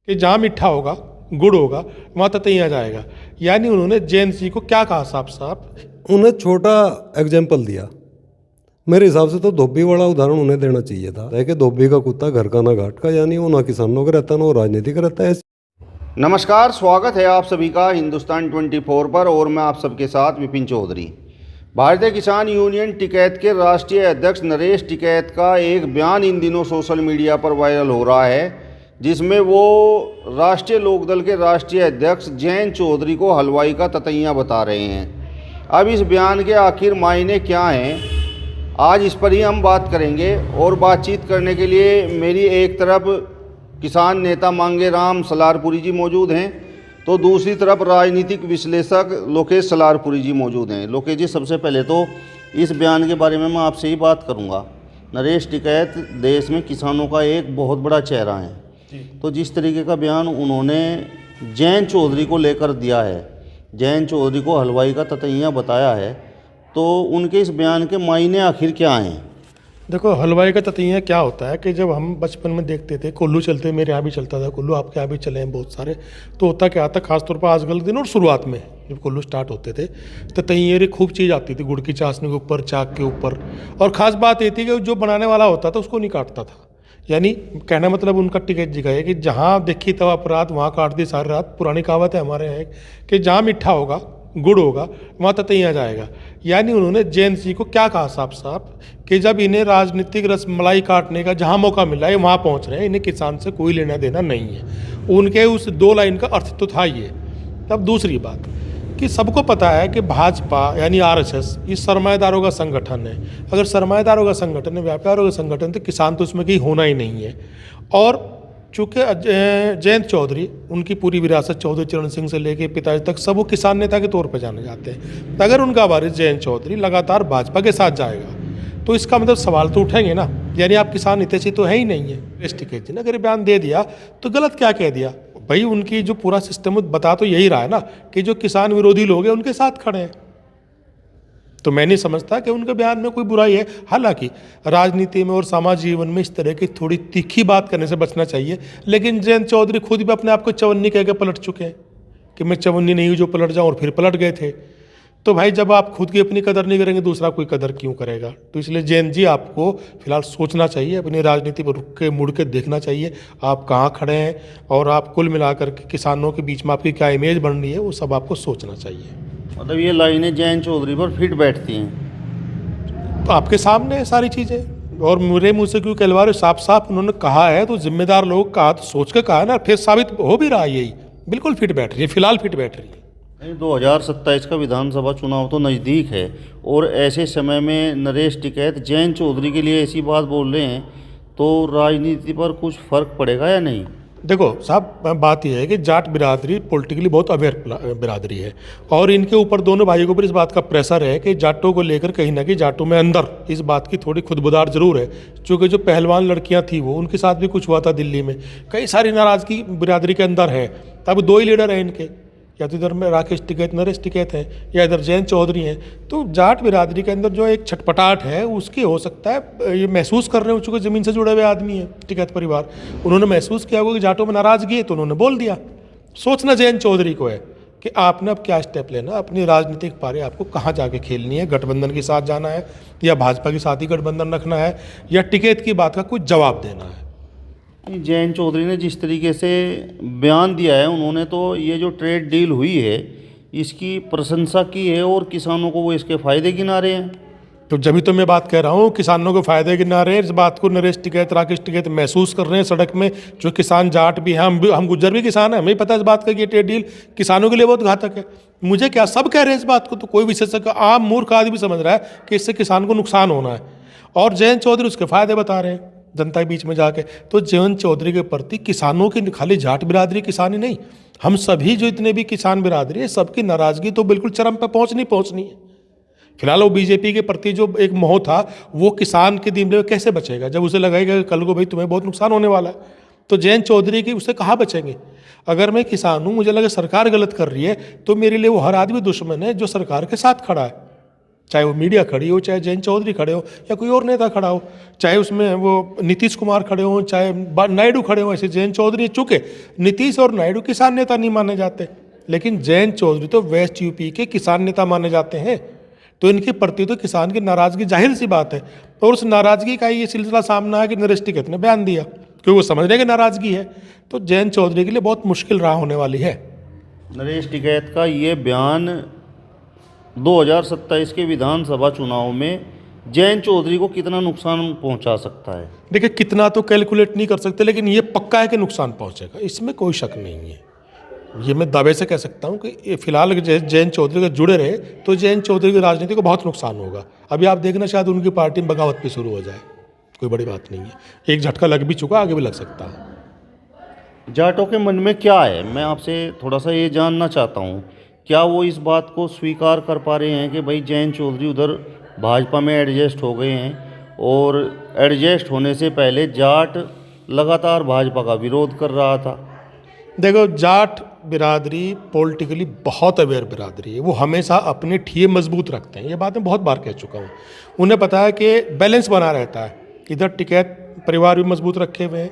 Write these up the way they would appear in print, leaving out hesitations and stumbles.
कि जहाँ मीठा होगा, गुड़ होगा, वहाँ ततैया जाएगा। यानी उन्होंने जैन जी को क्या कहा साफ साफ, उन्हें छोटा एग्जाम्पल दिया। मेरे हिसाब से तो धोबी वाला उदाहरण उन्हें देना चाहिए था कि धोबी का कुत्ता घर का ना घाट का, यानी वो ना किसानों का रहता ना वो राजनीति का रहता है। नमस्कार, स्वागत है आप सभी का हिंदुस्तान 24 पर और मैं आप सबके साथ विपिन चौधरी। भारतीय किसान यूनियन टिकैत के राष्ट्रीय अध्यक्ष नरेश टिकैत का एक बयान इन दिनों सोशल मीडिया पर वायरल हो रहा है, जिसमें वो राष्ट्रीय लोकदल के राष्ट्रीय अध्यक्ष जयंत चौधरी को हलवाई का ततैया बता रहे हैं। अब इस बयान के आखिर मायने क्या हैं, आज इस पर ही हम बात करेंगे। और बातचीत करने के लिए मेरी एक तरफ किसान नेता मांगे राम सलारपुरी जी मौजूद हैं, तो दूसरी तरफ राजनीतिक विश्लेषक लोकेश सलारपुरी जी मौजूद हैं। लोकेश जी, सबसे पहले तो इस बयान के बारे में मैं आपसे ही बात करूंगा। नरेश टिकैत देश में किसानों का एक बहुत बड़ा चेहरा है, तो जिस तरीके का बयान उन्होंने जयंत चौधरी को लेकर दिया है, जयंत चौधरी को हलवाई का ततैया बताया है, तो उनके इस बयान के मायने आखिर क्या हैं? देखो हलवाई का ततैया क्या होता है कि जब हम बचपन में देखते थे कोल्लू चलते, मेरे यहाँ भी चलता था कोल्लू, आपके यहाँ भी चले हैं बहुत सारे, तो होता क्या था खासतौर पर आजकल के दिन और शुरुआत में जब कोल्लू स्टार्ट होते थे तो ततैये खूब चीज़ आती थी, गुड़ की चाशनी के ऊपर, चाक के ऊपर। और ख़ास बात ये थी कि जो बनाने वाला होता था उसको नहीं काटता था। यानी कहना मतलब उनका टिकैत जी का है कि जहाँ देखी तब अपराध वहाँ काट दी सारी रात। पुरानी कहावत है हमारे यहाँ कि जहाँ मीठा होगा, गुड़ होगा, वहाँ ततैया जाएगा। यानी उन्होंने जैन जी को क्या कहा साफ साफ कि जब इन्हें राजनीतिक रसमलाई काटने का जहाँ मौका मिला है वहाँ पहुँच रहे हैं, इन्हें किसान से कोई लेना देना नहीं है। उनके उस दो लाइन का अर्थ तो था ये। तब दूसरी बात कि सबको पता है कि भाजपा यानी आरएसएस ये सरमाएदारों का संगठन है। अगर सरमाएदारों का संगठन है, व्यापारियों का संगठन, तो किसान तो उसमें कहीं होना ही नहीं है। और चूँकि जयंत चौधरी, उनकी पूरी विरासत चौधरी चरण सिंह से लेके पिताजी तक सब वो किसान नेता के तौर पर जाने जाते हैं। तो अगर उनका वारिस जयंत चौधरी लगातार भाजपा के साथ जाएगा तो इसका मतलब सवाल तो उठेंगे ना, यानी आप किसान हितैषी तो है ही नहीं है। इस टिकैत जी ने अगर बयान दे दिया तो गलत क्या कह दिया भाई? उनकी जो पूरा सिस्टम बता तो यही रहा है ना कि जो किसान विरोधी लोग हैं उनके साथ खड़े हैं। तो मैं नहीं समझता कि उनके बयान में कोई बुराई है। हालांकि राजनीति में और समाज जीवन में इस तरह की थोड़ी तीखी बात करने से बचना चाहिए। लेकिन जयंत चौधरी खुद भी अपने आप को चवन्नी कह के पलट चुके हैं कि मैं चवन्नी नहीं हूँ जो पलट जाऊँ, और फिर पलट गए थे। तो भाई जब आप खुद की अपनी कदर नहीं करेंगे, दूसरा कोई कदर क्यों करेगा? तो इसलिए जयंत जी आपको फिलहाल सोचना चाहिए, अपनी राजनीति पर रुक के मुड़ के देखना चाहिए आप कहाँ खड़े हैं, और आप कुल मिलाकर के किसानों के बीच में आपकी क्या इमेज बन रही है वो सब आपको सोचना चाहिए। मतलब ये लाइनें जयंत चौधरी पर फिट बैठती हैं? तो आपके सामने है सारी चीज़ें, और मेरे मुँह से क्यों कहलवा रहे? साफ साफ उन्होंने कहा है, तो जिम्मेदार लोग कहा तो सोच के कहा है ना, फिर साबित हो भी रहा है यही। बिल्कुल फिट बैठ रही है, फिलहाल फिट बैठ रही है। 2027 का विधानसभा चुनाव तो नज़दीक है, और ऐसे समय में नरेश टिकैत जयंत चौधरी के लिए ऐसी बात बोल रहे हैं, तो राजनीति पर कुछ फ़र्क पड़ेगा या नहीं? देखो साहब, बात यह है कि जाट बिरादरी पॉलिटिकली बहुत अवेयर बिरादरी है, और इनके ऊपर दोनों भाइयों के ऊपर इस बात का प्रेशर है कि जाटों को लेकर कहीं ना कहीं जाटों में अंदर इस बात की थोड़ी खुदबुदार जरूर है। क्योंकि जो पहलवान लड़कियां थी वो, उनके साथ भी कुछ हुआ था दिल्ली में, कई सारी नाराज़गी बिरादरी के अंदर है। तब दो ही लीडर हैं इनके, या तो इधर में राकेश टिकैत नरेश टिकैत हैं, या इधर जयंत चौधरी हैं। तो जाट बिरादरी के अंदर जो एक छटपटाहट है उसकी हो सकता है ये महसूस कर रहे हो, चूँकि ज़मीन से जुड़े हुए आदमी हैं टिकैत परिवार, उन्होंने महसूस किया होगा कि जाटों में नाराज़गी है, तो उन्होंने बोल दिया। सोचना जयंत चौधरी को है कि आपने अब क्या स्टेप लेना, अपनी राजनीतिक पारी आपको कहाँ जाके खेलनी है, गठबंधन के साथ जाना है या भाजपा के साथ ही गठबंधन रखना है, या टिकैत की बात का कुछ जवाब देना है। जयंत चौधरी ने जिस तरीके से बयान दिया है, उन्होंने तो ये जो ट्रेड डील हुई है इसकी प्रशंसा की है, और किसानों को वो इसके फ़ायदे गिना रहे हैं। तो जब भी तो मैं बात कह रहा हूँ, किसानों को फ़ायदे गिना रहे हैं। इस बात को नरेश टिकैत राकेश टिकैत महसूस कर रहे हैं सड़क में। जो किसान जाट भी हैं, हम गुज्जर भी किसान हैं, हमें पता है इस बात का कि ये ट्रेड डील किसानों के लिए बहुत घातक है। मुझे क्या, सब कह रहे हैं इस बात को, तो कोई विशेषज्ञ आम मूर्ख आदमी भी समझ रहा है कि इससे किसान को नुकसान होना है, और जयंत चौधरी उसके फ़ायदे बता रहे हैं जनता के बीच में जाके। तो जयंत चौधरी के प्रति किसानों की, खाली जाट बिरादरी किसान ही नहीं, हम सभी जो इतने भी किसान बिरादरी है, सबकी नाराज़गी तो बिल्कुल चरम पर पहुंचनी है। फिलहाल वो बीजेपी के प्रति जो एक मोह था वो किसान के दिन में कैसे बचेगा, जब उसे लगेगा कि कल को भाई तुम्हें बहुत नुकसान होने वाला है। तो जयंत चौधरी की उससे कहाँ बचेंगे? अगर मैं किसान हूँ, मुझे लगे सरकार गलत कर रही है, तो मेरे लिए वो हर आदमी दुश्मन है जो सरकार के साथ खड़ा है। चाहे वो मीडिया खड़ी हो, चाहे जयंत चौधरी खड़े हो या कोई और नेता खड़ा हो, चाहे उसमें वो नीतीश कुमार खड़े हो, चाहे नायडू खड़े हो। ऐसे जयंत चौधरी, चूँकि नीतीश और नायडू किसान नेता नहीं माने जाते, लेकिन जयंत चौधरी तो वेस्ट यूपी के किसान नेता माने जाते हैं, तो इनके प्रति तो किसान की नाराज़गी जाहिर सी बात है। और उस नाराज़गी का ये सिलसिला सामना है कि नरेश टिकैत ने बयान दिया, क्योंकि वो समझ रहे कि नाराज़गी है, तो जयंत चौधरी के लिए बहुत मुश्किल राह होने वाली है। नरेश टिकैत का ये बयान 2027 के विधानसभा चुनाव में जयंत चौधरी को कितना नुकसान पहुंचा सकता है? देखिए, कितना तो कैलकुलेट नहीं कर सकते, लेकिन ये पक्का है कि नुकसान पहुंचेगा, इसमें कोई शक नहीं है। ये मैं दावे से कह सकता हूँ कि फिलहाल जयंत चौधरी का जुड़े रहे तो जयंत चौधरी की राजनीति को बहुत नुकसान होगा। अभी आप देखना, शायद उनकी पार्टी में बगावत भी शुरू हो जाए, कोई बड़ी बात नहीं है। एक झटका लग भी चुका, आगे भी लग सकता है। जाटों के मन में क्या है, मैं आपसे थोड़ा सा ये जानना चाहता हूँ। क्या वो इस बात को स्वीकार कर पा रहे हैं कि भाई जयंत चौधरी उधर भाजपा में एडजस्ट हो गए हैं, और एडजस्ट होने से पहले जाट लगातार भाजपा का विरोध कर रहा था? देखो, जाट बिरादरी पॉलिटिकली बहुत अवेयर बिरादरी है, वो हमेशा अपने ठिए मजबूत रखते हैं। ये बात मैं बहुत बार कह चुका हूँ। उन्हें पता है कि बैलेंस बना रहता है, इधर टिकैत परिवार भी मजबूत रखे हुए हैं,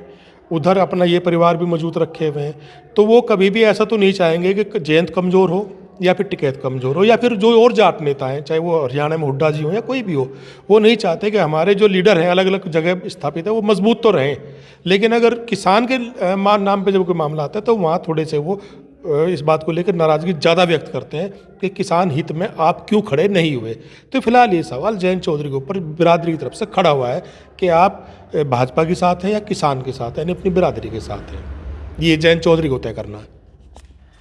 उधर अपना ये परिवार भी मजबूत रखे हुए हैं, तो वो कभी भी ऐसा तो नहीं चाहेंगे कि जयंत कमज़ोर हो या फिर टिकैत कमज़ोर हो, या फिर जो और जाट नेता हैं, चाहे वो हरियाणा में हुड्डा जी हो या कोई भी हो, वो नहीं चाहते कि हमारे जो लीडर हैं अलग अलग जगह स्थापित है वो मजबूत तो रहें। लेकिन अगर किसान के नाम पे जब कोई मामला आता है तो वहाँ थोड़े से वो इस बात को लेकर नाराज़गी ज़्यादा व्यक्त करते हैं कि किसान हित में आप क्यों खड़े नहीं हुए। तो फिलहाल ये सवाल जयंत चौधरी के ऊपर बिरादरी की तरफ से खड़ा हुआ है कि आप भाजपा के साथ हैं या किसान के साथ हैं, यानी अपनी बिरादरी के साथ हैं। ये जयंत चौधरी को तय करना है।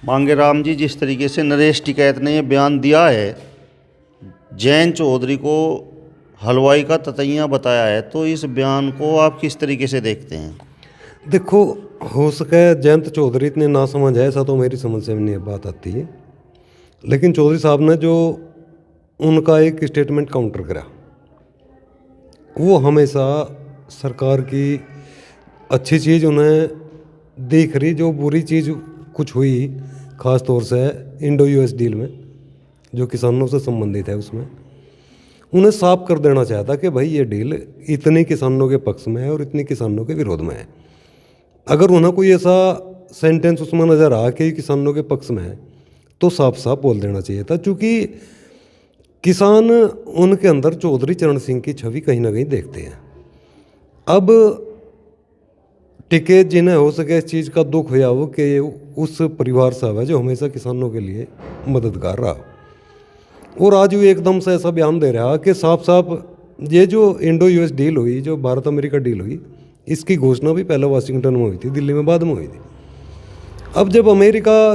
मांगे राम जी, जिस तरीके से नरेश टिकैत ने ये बयान दिया है, जयंत चौधरी को हलवाई का ततैया बताया है, तो इस बयान को आप किस तरीके से देखते हैं? देखो, हो सके जयंत चौधरी इतने ना समझ है, ऐसा तो मेरी समझ से नहीं बात आती है, लेकिन चौधरी साहब ने जो उनका एक स्टेटमेंट काउंटर करा, वो हमेशा सरकार की अच्छी चीज़ उन्हें दिख रही, जो बुरी चीज़ कुछ हुई ख़ास तौर से इंडो यूएस डील में जो किसानों से संबंधित है, उसमें उन्हें साफ कर देना चाहता कि भाई ये डील इतने किसानों के पक्ष में है और इतने किसानों के विरोध में है। अगर उन्हें कोई ऐसा सेंटेंस उसमें नज़र आ कि किसानों के पक्ष में है तो साफ साफ बोल देना चाहिए था, क्योंकि किसान उनके अंदर चौधरी चरण सिंह की छवि कहीं ना कहीं देखते हैं। अब टिकैत जिन्हें हो सके इस चीज़ का दुख हुआ हो कि उस परिवार साहब है जो हमेशा किसानों के लिए मददगार रहा, और आज वो एकदम से ऐसा बयान दे रहा कि साफ साफ ये जो इंडो यूएस डील हुई, जो भारत अमेरिका डील हुई, इसकी घोषणा भी पहले वाशिंगटन में हुई थी, दिल्ली में बाद में हुई थी। अब जब अमेरिका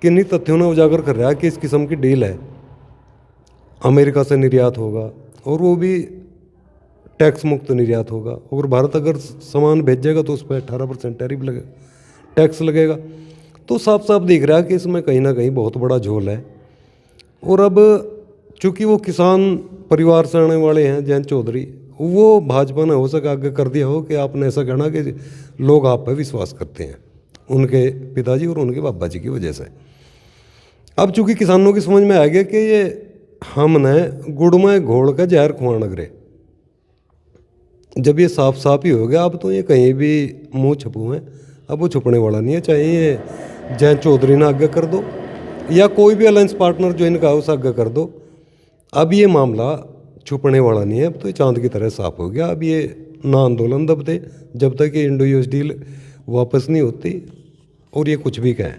किन्हीं तथ्यों ने उजागर कर रहा है कि इस किस्म की डील है, अमेरिका से निर्यात होगा और वो भी टैक्स मुक्त निर्यात होगा, और भारत अगर सामान भेजेगा तो उस पर 18% टैरिफ लगेगा, टैक्स लगेगा, तो साफ साफ दिख रहा है कि इसमें कहीं ना कहीं बहुत बड़ा झोल है। और अब चूँकि वो किसान परिवार से आने वाले हैं जयंत चौधरी, वो भाजपा ने हो सके आगे कर दिया हो कि आपने ऐसा कहना कि लोग आप पर विश्वास करते हैं, उनके पिताजी और उनके बाबा जी की वजह से। अब चूँकि किसानों की समझ में आ गया कि ये हमने गुड़ में घोल कर जहर खुआ नगरे, जब ये साफ साफ ही हो गया, अब तो ये कहीं भी मुंह छपू हैं, अब वो छुपने वाला नहीं है। चाहे ये जयंत चौधरी ने आगे कर दो या कोई भी अलायंस पार्टनर जो इनका उसे आगे कर दो, अब ये मामला छुपने वाला नहीं है। अब तो ये चांद की तरह साफ हो गया। अब ये ना आंदोलन दब दे जब तक ये इंडो यूएस डील वापस नहीं होती, और ये कुछ भी कहें।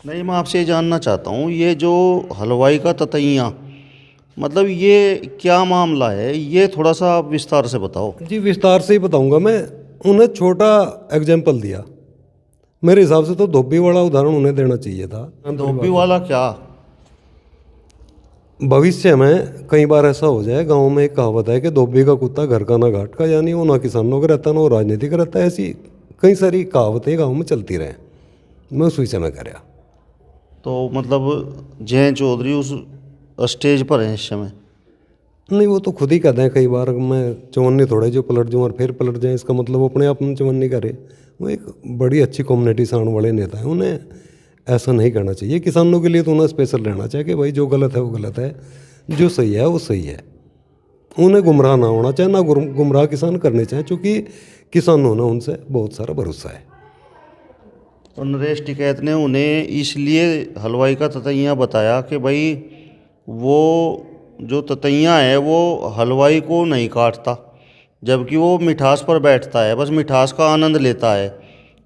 नहीं, मैं आपसे ये जानना चाहता हूँ, ये जो हलवाई का ततैया, मतलब ये क्या मामला है, ये थोड़ा सा आप विस्तार से बताओ। जी, विस्तार से ही बताऊंगा मैं। उन्हें छोटा एग्जाम्पल दिया, मेरे हिसाब से तो धोबी वाला उदाहरण उन्हें देना चाहिए था। धोबी वाला क्या? भविष्य में कई बार ऐसा हो जाए, गांव में एक कहावत है कि धोबी का कुत्ता घर का ना घाट का, यानी वो ना किसानों का रहता ना वो राजनीति का रहता है। ऐसी कई सारी कहावतें गाँव में चलती रहे, मैं उस विषय में कर रहा। तो मतलब जयंत चौधरी उस स्टेज पर है इस समय? नहीं, वो तो खुद ही कहते हैं कई बार, मैं चवन्नी थोड़े जो पलट जाऊँ और फिर पलट जाएँ, इसका मतलब वो अपने आप में चवन्नी करे। वो एक बड़ी अच्छी कम्युनिटी से आने वाले नेता हैं, उन्हें ऐसा नहीं करना चाहिए। किसानों के लिए तो उन्हें स्पेशल रहना चाहिए कि भाई जो गलत है वो गलत है, जो सही है वो सही है। उन्हें गुमराह ना होना चाहिए, ना गुमराह किसान करने चाहिए, चूँकि किसानों ने उनसे बहुत सारा भरोसा है। और नरेश टिकैत ने उन्हें इसलिए हलवाई का ततैया बताया कि भाई वो जो ततैया है वो हलवाई को नहीं काटता, जबकि वो मिठास पर बैठता है, बस मिठास का आनंद लेता है।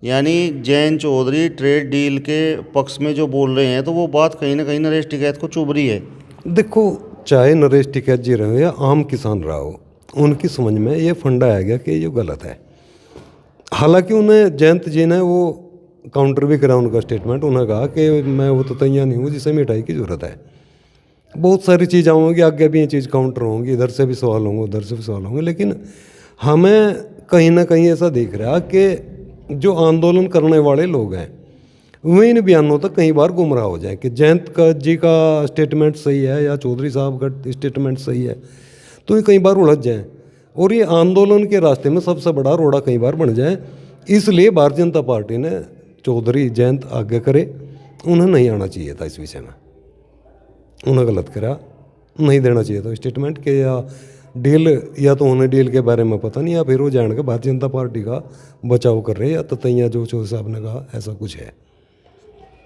यानी जयंत चौधरी ट्रेड डील के पक्ष में जो बोल रहे हैं, तो वो बात कहीं ना कहीं नरेश टिकैत को चुभ रही है। देखो, चाहे नरेश टिकैत जी रहे या आम किसान रहा हो, उनकी समझ में ये फंडा आ गया कि ये गलत है। हालांकि उन्हें जयंत जी ने वो काउंटर भी करा उनका स्टेटमेंट। उन्होंने कहा कि मैं वो ततैया नहीं हूँ जिसे मिठाई की ज़रूरत है। बहुत सारी चीज़ें होंगी, आगे भी ये चीज़ काउंटर होंगी, इधर से भी सवाल होंगे, उधर से भी सवाल होंगे, लेकिन हमें कहीं ना कहीं ऐसा दिख रहा कि जो आंदोलन करने वाले लोग हैं वो इन बयानों तक कई बार गुमराह हो जाए कि जयंत जी का स्टेटमेंट सही है या चौधरी साहब का स्टेटमेंट सही है, तो ये कई बार उलझ जाए और ये आंदोलन के रास्ते में सबसे बड़ा रोड़ा कई बार बन जाए। इसलिए भारतीय जनता पार्टी ने चौधरी जयंत आगे करे, उन्हें नहीं आना चाहिए था इस विषय में, उन्हें गलत करा, नहीं देना चाहिए था स्टेटमेंट के, या डील, या तो उन्हें डील के बारे में पता नहीं, या फिर वो जान के भारतीय जनता पार्टी का बचाव कर रहे, या ततैया जो चौधरी साहब ने कहा ऐसा कुछ है।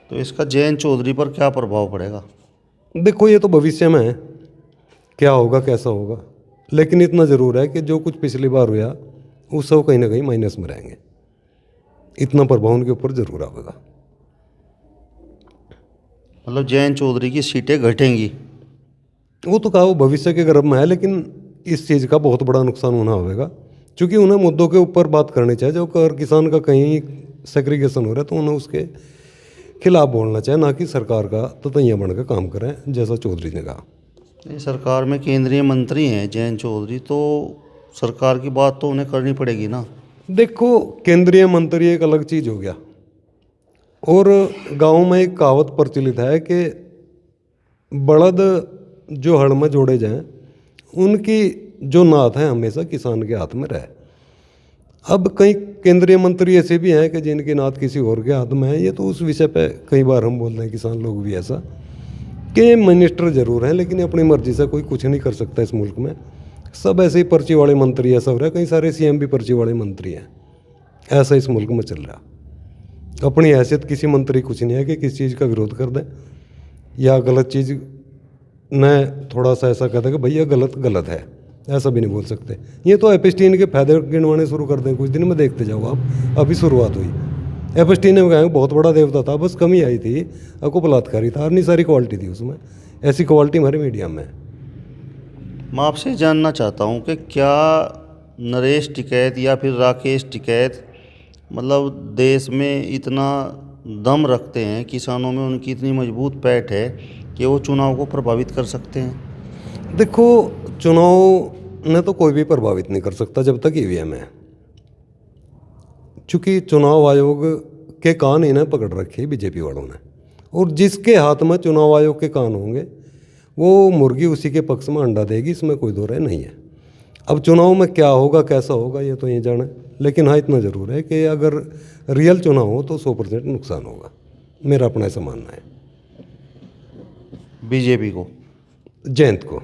तो इसका जयंत चौधरी पर क्या प्रभाव पड़ेगा? देखो, ये तो भविष्य में है, क्या होगा कैसा होगा, लेकिन इतना ज़रूर है कि जो कुछ पिछली बार हुआ वो सब कहीं ना कहीं माइनस में रहेंगे। इतना प्रभाव उनके ऊपर ज़रूर आएगा। मतलब जयंत चौधरी की सीटें घटेंगी? वो तो कहा वो भविष्य के गर्भ में है, लेकिन इस चीज़ का बहुत बड़ा नुकसान होना होगा, क्योंकि उन्हें मुद्दों के ऊपर बात करनी चाहिए। जो अगर किसान का कहीं सेग्रीगेशन हो रहा है तो उन्हें उसके खिलाफ बोलना चाहिए, ना कि सरकार का ततैया बन कर काम करें, जैसा चौधरी ने कहा। ये सरकार में केंद्रीय मंत्री हैं जयंत चौधरी, तो सरकार की बात तो उन्हें करनी पड़ेगी ना। देखो, केंद्रीय मंत्री एक अलग चीज़ हो गया, और गांव में एक कहावत प्रचलित है कि बलद जो हड़ में जोड़े जाएं, उनकी जो नाथ है हमेशा किसान के हाथ में रहे। अब कई केंद्रीय मंत्री ऐसे भी हैं कि जिनकी नाथ किसी और के हाथ में है। ये तो उस विषय पे कई बार हम बोलते हैं, किसान लोग भी ऐसा, कि मिनिस्टर जरूर हैं लेकिन अपनी मर्जी से कोई कुछ नहीं कर सकता इस मुल्क में। सब ऐसे ही पर्ची वाले मंत्री ऐसा हो रहा है, कई सारे सीएम भी पर्ची वाले मंत्री हैं, ऐसा इस मुल्क में चल रहा। अपनी हैसियत किसी मंत्री कुछ नहीं है कि किसी चीज़ का विरोध कर दें या गलत चीज़ न थोड़ा सा ऐसा कहते कि भैया गलत गलत है, ऐसा भी नहीं बोल सकते। ये तो एपस्टीन के फायदे गिनवाने शुरू कर दें, कुछ दिन में देखते जाओ आप। अभी शुरुआत हुई, एपस्टीन ने कहा बहुत बड़ा देवता था, बस कमी आई थी आपको बलात्कारी था, नहीं सारी क्वालिटी थी उसमें। ऐसी क्वालिटी हमारे मीडिया में है। मैं आपसे जानना चाहता हूँ कि क्या नरेश टिकैत या फिर राकेश टिकैत मतलब देश में इतना दम रखते हैं, किसानों में उनकी इतनी मजबूत पैठ है कि वो चुनाव को प्रभावित कर सकते हैं? देखो, चुनाव ने तो कोई भी प्रभावित नहीं कर सकता जब तक ईवीएम है, क्योंकि चुनाव आयोग के कान इन्हें पकड़ रखे बीजेपी वालों ने, और जिसके हाथ में चुनाव आयोग के कान होंगे वो मुर्गी उसी के पक्ष में अंडा देगी, इसमें कोई दो राय नहीं है। अब चुनाव में क्या होगा कैसा होगा ये तो ये जाने, लेकिन हाँ इतना ज़रूर है कि अगर रियल चुनाव हो तो 100% नुकसान होगा, मेरा अपना ऐसा मानना है। बीजेपी को, जयंत को,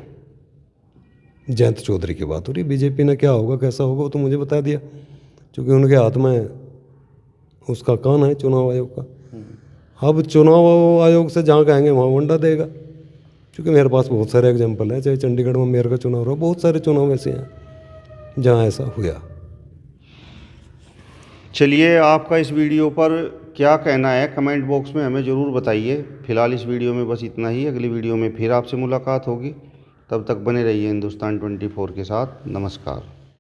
जयंत चौधरी की बात हो रही, बीजेपी ने क्या होगा कैसा होगा वो तो मुझे बता दिया, क्योंकि उनके हाथ में उसका कान है चुनाव आयोग का। अब चुनाव आयोग से जहाँ कहेंगे वहाँ अंडा देगा, क्योंकि मेरे पास बहुत सारे एग्जाम्पल हैं, चाहे चंडीगढ़ में मेयर का चुनाव रहा, बहुत सारे चुनाव ऐसे हैं जहाँ ऐसा हुआ। चलिए, आपका इस वीडियो पर क्या कहना है कमेंट बॉक्स में हमें ज़रूर बताइए। फिलहाल इस वीडियो में बस इतना ही, अगली वीडियो में फिर आपसे मुलाकात होगी। तब तक बने रहिए हिंदुस्तान 24 के साथ। नमस्कार।